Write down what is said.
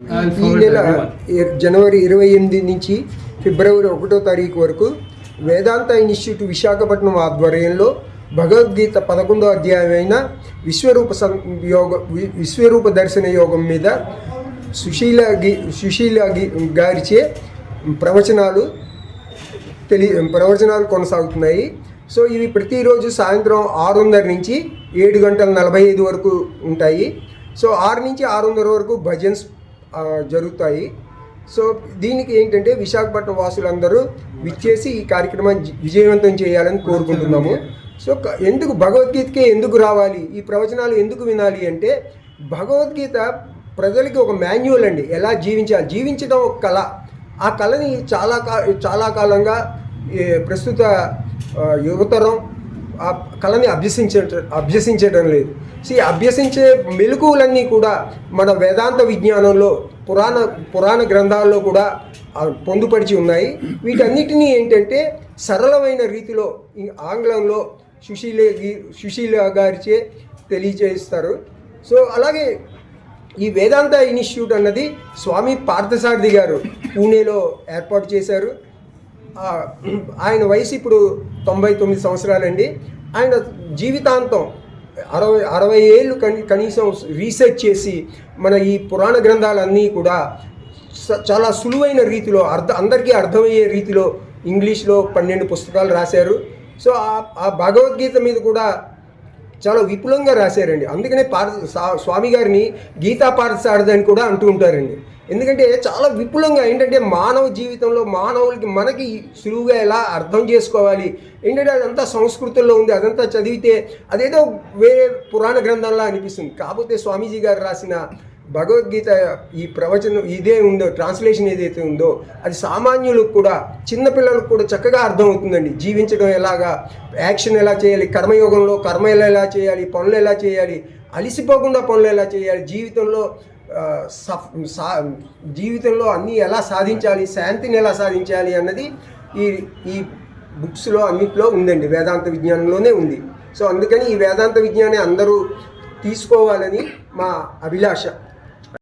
ఈ నెల జనవరి 28 నుంచి ఫిబ్రవరి 1వ తారీఖు వరకు వేదాంత ఇన్స్టిట్యూట్ విశాఖపట్నం ఆధ్వర్యంలో భగవద్గీత 11వ అధ్యాయమైన విశ్వరూప దర్శన యోగం మీద సుశీల గారిచే ప్రవచనాలు కొనసాగుతున్నాయి. సో ఇవి ప్రతిరోజు సాయంత్రం 6:30 నుంచి 7:45 వరకు ఉంటాయి. సో 6 నుంచి 6:30 వరకు భజన్స్ జరుగుతాయి. సో దీనికి ఏంటంటే విశాఖపట్నం వాసులందరూ విచ్చేసి ఈ కార్యక్రమాన్ని విజయవంతం చేయాలని కోరుకుంటున్నాము. సో ఎందుకు భగవద్గీతకే ఎందుకు రావాలి, ఈ ప్రవచనాలు ఎందుకు వినాలి అంటే, భగవద్గీత ప్రజలకి ఒక మాన్యువల్ అండి. ఎలా జీవించాలి, జీవించడం ఒక కళ. ఆ కళని చాలా కాలంగా ప్రస్తుత యువతరం ఆ కళని అభ్యసించడం లేదు. అభ్యసించే మెలకువలన్నీ కూడా మన వేదాంత విజ్ఞానంలో పురాణ గ్రంథాల్లో కూడా పొందుపరిచి ఉన్నాయి. వీటన్నిటినీ ఏంటంటే సరళమైన రీతిలో ఆంగ్లంలో సుశీల గారిచే తెలియజేస్తారు. సో అలాగే ఈ వేదాంత ఇన్స్టిట్యూట్ అన్నది స్వామి పార్థసారథి గారు పూణేలో ఏర్పాటు చేశారు. ఆయన వయసు ఇప్పుడు 99 సంవత్సరాలండి. ఆయన జీవితాంతం 60 ఏళ్ళు కనీసం రీసెర్చ్ చేసి మన ఈ పురాణ గ్రంథాలన్నీ కూడా చాలా సులువైన రీతిలో అందరికీ అర్థమయ్యే రీతిలో ఇంగ్లీష్లో 12 పుస్తకాలు రాశారు. సో ఆ భగవద్గీత మీద కూడా చాలా విపులంగా రాశారండి. అందుకనే స్వామి గారిని గీతా పార్థసారథి అని కూడా అంటూ ఉంటారండి. ఎందుకంటే చాలా విపులంగా ఏంటంటే మానవ జీవితంలో మనకి సులువుగా ఎలా అర్థం చేసుకోవాలి ఏంటంటే అదంతా సంస్కృతంలో ఉంది. అదంతా చదివితే అదేదో వేరే పురాణ గ్రంథంలా అనిపిస్తుంది. కాకపోతే స్వామీజీ గారు రాసిన భగవద్గీత ఈ ప్రవచనం ఇదే ఉందో, ట్రాన్స్లేషన్ ఏదైతే ఉందో అది సామాన్యులకు కూడా, చిన్నపిల్లలకు కూడా చక్కగా అర్థమవుతుందండి. జీవించడం ఎలాగా, యాక్షన్ ఎలా చేయాలి, కర్మయోగంలో కర్మలు ఎలా చేయాలి, పనులు ఎలా చేయాలి, అలిసిపోకుండా పనులు ఎలా చేయాలి, జీవితంలో అన్నీ ఎలా సాధించాలి, శాంతిని ఎలా సాధించాలి అన్నది ఈ బుక్స్లో అన్నిట్లో ఉందండి. వేదాంత విజ్ఞానంలోనే ఉంది. సో అందుకని ఈ వేదాంత విజ్ఞానాన్ని అందరూ తీసుకోవాలని మా అభిలాష.